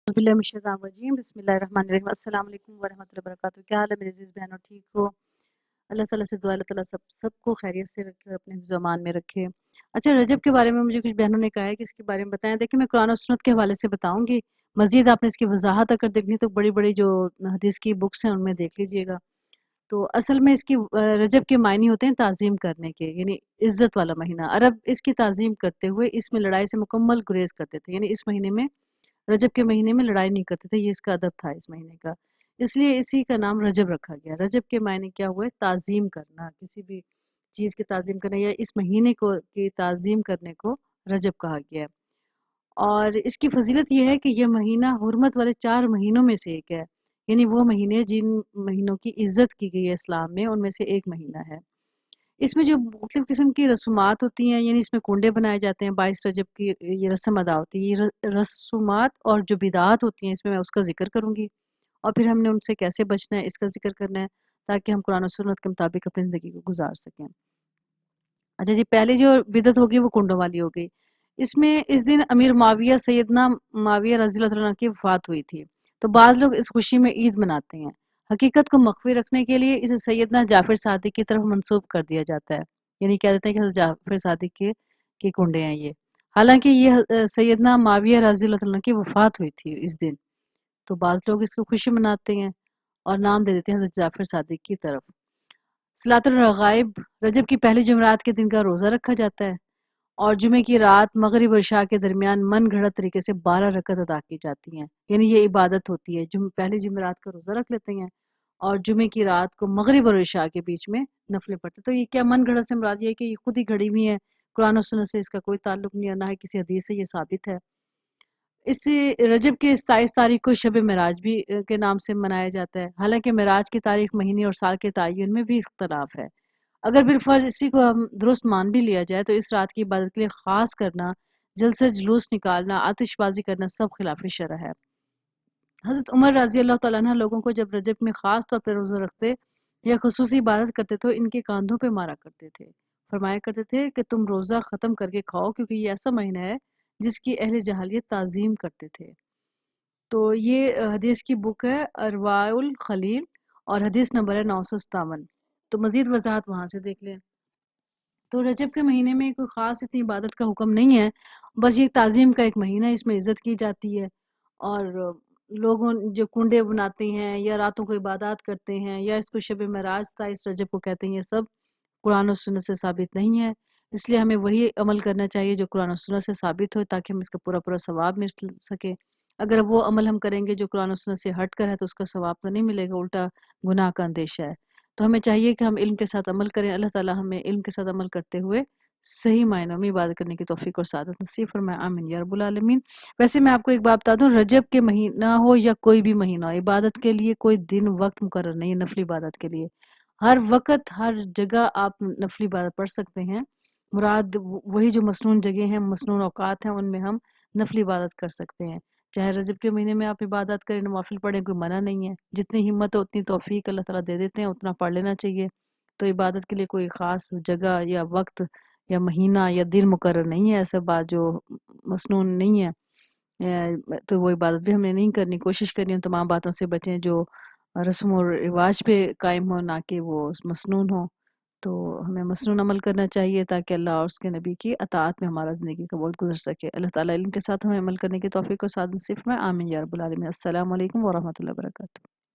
बिस्मिल्लाहिर्रहमानिर्रहीम बिस्मिल्लाहिर्रहमानिर्रहीम अस्सलाम वालेकुम वरहमतुल्लाहि वबरकातुहू। क्या हाल है मेरे अजीज़ बहनों, ठीक हो? अल्लाह ताला से दुआ, अल्लाह ताला सबको खैरियत से रखे और अपने हिफ्ज़ अमान में रखे। अच्छा, रजब के बारे में मुझे कुछ बहनों ने कहा है कि इसके बारे में बताएं। देखिए, मैं कुरान और सुन्नत के हवाले से बताऊंगी। मज़ीद आपने इसकी वजाहत अगर देखनी तो बड़ी बड़ी जो हदीस की बुक्स हैं उनमें देख लीजिएगा। तो असल में इसकी रजब के मायने होते हैं ताज़ीम करने के, यानी इज़्ज़त वाला महीना। अरब इसकी ताज़ीम करते हुए इसमें लड़ाई से मुकम्मल गुरेज करते थे, यानी इस महीने में, रजब के महीने में लड़ाई नहीं करते थे, ये इसका अदब था इस महीने का। इसलिए इसी का नाम रजब रखा गया। रजब के मायने क्या हुए? ताज़ीम करना, किसी भी चीज़ की ताज़ीम करना या इस महीने को की ताज़ीम करने को रजब कहा गया है। और इसकी फ़ज़ीलत ये है कि यह महीना हुर्मत वाले 4 महीनों में से एक है, यानी वो महीने जिन महीनों की इज़्ज़त की गई है इस्लाम में, उनमें से एक महीना है। इसमें जो मुख्तलिफ़ किस्म की रसूमात होती हैं, यानी इसमें कुंडे बनाए जाते हैं, 22 रजब की ये रस्म अदा होती है। ये रसूमात और जो बिदात होती हैं, इसमें मैं उसका ज़िक्र करूँगी और फिर हमने उनसे कैसे बचना है इसका ज़िक्र करना है, ताकि हम कुरान और सुन्नत के मुताबिक अपनी ज़िंदगी को गुजार सकें। अच्छा जी, पहली जो बिदअत होगी वो कुंडों वाली हो गई। इसमें इस दिन अमीर मुआविया सैयदना मुआविया रज़ियल्लाहु अन्हु की वफ़ात हुई थी, तो बाज़ लोग इस खुशी में ईद मनाते हैं। हकीकत को मख़फ़ी रखने के लिए इसे सैयदना जाफ़र सादिक की तरफ मंसूब कर दिया जाता है, यानी कह देते हैं कि हज़रत जाफ़र सादिक के कुंडे हैं ये। हालाँकि ये सैयदना मुआविया रज़ियल्लाहु अन्हु की वफ़ात हुई थी इस दिन, तो बाज़ लोग इसको खुशी मनाते हैं और नाम दे देते हैं हज़रत जाफ़र सादिक की तरफ। सलातुल रग़ाइब, रजब की पहली जुमेरात के दिन का रोज़ा रखा जाता है और जुमे की रात मगरिब और इशा के दरमियान मन घड़त तरीके से 12 रकअत अदा की जाती हैं, यानी ये इबादत होती है। पहली जुमेरात का रोज़ा रख लेते हैं और जुमे की रात को मगरिब और इशा के बीच में नफलें पढ़ते हैं। तो ये क्या मन घड़त से मुराद ये है कि ये खुद ही घड़ी हुई है, कुरान और सुन्नत से इसका कोई ताल्लुक नहीं है, ना ही किसी हदीस से ये साबित है। इस रजब की 27 तारीख को शब मिराज भी के नाम से मनाया जाता है। हालांकि मिराज की तारीख, महीने और साल के तयन में भी इख्तलाफ है। अगर बिलफर्ज इसी को हम दुरुस्त मान भी लिया जाए तो इस रात की इबादत के लिए ख़ास करना, जलसे जुलूस निकालना, आतिशबाजी करना सब खिलाफ शरअ है। हज़रत उमर रज़ी अल्लाह तआला अन्हु लोगों को जब रजब में ख़ास तौर पर रोज़ा रखते या खुसूसी इबादत करते तो इनके कांधों पे मारा करते थे। फरमाया करते थे कि तुम रोज़ा ख़त्म करके खाओ, क्योंकि ये ऐसा महीना है जिसकी अहले जहालियत ताज़ीम करते थे। तो ये हदीस की बुक है अरवाउल खलील और हदीस नंबर है 957। तो मज़ीद वज़ाहत वहाँ से देख लें। तो रजब के महीने में कोई ख़ास इतनी इबादत का हुक्म नहीं है, बस ये ताज़ीम का एक महीना है, इसमें इज़्ज़त की जाती है और लोगों जो कुंडे बनाते हैं या रातों को इबादत करते हैं या इसको शब मेराज था इस रजब को कहते हैं, ये सब कुरान और सुन्नत से साबित नहीं है। इसलिए हमें वही अमल करना चाहिए जो कुरान और सुन्नत से साबित हो, ताकि हम इसका पूरा सवाब मिल सके। अगर वो अमल हम करेंगे जो कुरान और सुन्नत से हट कर है तो उसका सवाब तो नहीं मिलेगा, उल्टा गुनाह का अंदेशा है। तो हमें चाहिए कि हम इल्म के साथ अमल करें। अल्लाह ताला हमें इल्म के साथ अमल करते हुए सही मायनों में इबादत करने की तौफीक और सादत नसीब फरमाए, आमीन या रब्बुल आलमीन। वैसे मैं आपको एक बात बता दूं, रजब के महीना हो या कोई भी महीना हो, इबादत के लिए कोई दिन वक्त मुकर्रर नहीं है। नफली इबादत के लिए हर वक्त हर जगह आप नफली इबादत पढ़ सकते हैं। मुराद वही जो मसनून जगह हैं, मसनून औकात हैं, उनमें हम नफली इबादत कर सकते हैं। चाहे रजब के महीने में आप इबादत करें, नवाफिल पढ़ें, कोई मना नहीं है। जितनी हिम्मत है उतनी तौफीक अल्लाह ताला दे देते हैं, उतना पढ़ लेना चाहिए। तो इबादत के लिए कोई ख़ास जगह या वक्त या महीना या दिन मुकर्रर नहीं है, ऐसा बात जो मसनून नहीं है। तो वो इबादत भी हमने नहीं करनी, कोशिश करनी, उन तमाम बातों से बचें जो रस्म और रिवाज पे कायम हो, ना कि वो मसनून हो। तो हमें मसनून अमल करना चाहिए ताकि अल्लाह और उसके नबी की अताअत में हमारा ज़िंदगी का वक्त गुजर सके। अल्लाह ताला इल्म के साथ हमें अमल करने की तौफीक और साथ नसीब फरमाए, आमीन या रब्बुल आलमीन। अस्सलामु अलैकुम व रहमतुल्लाहि व बरकातुहू।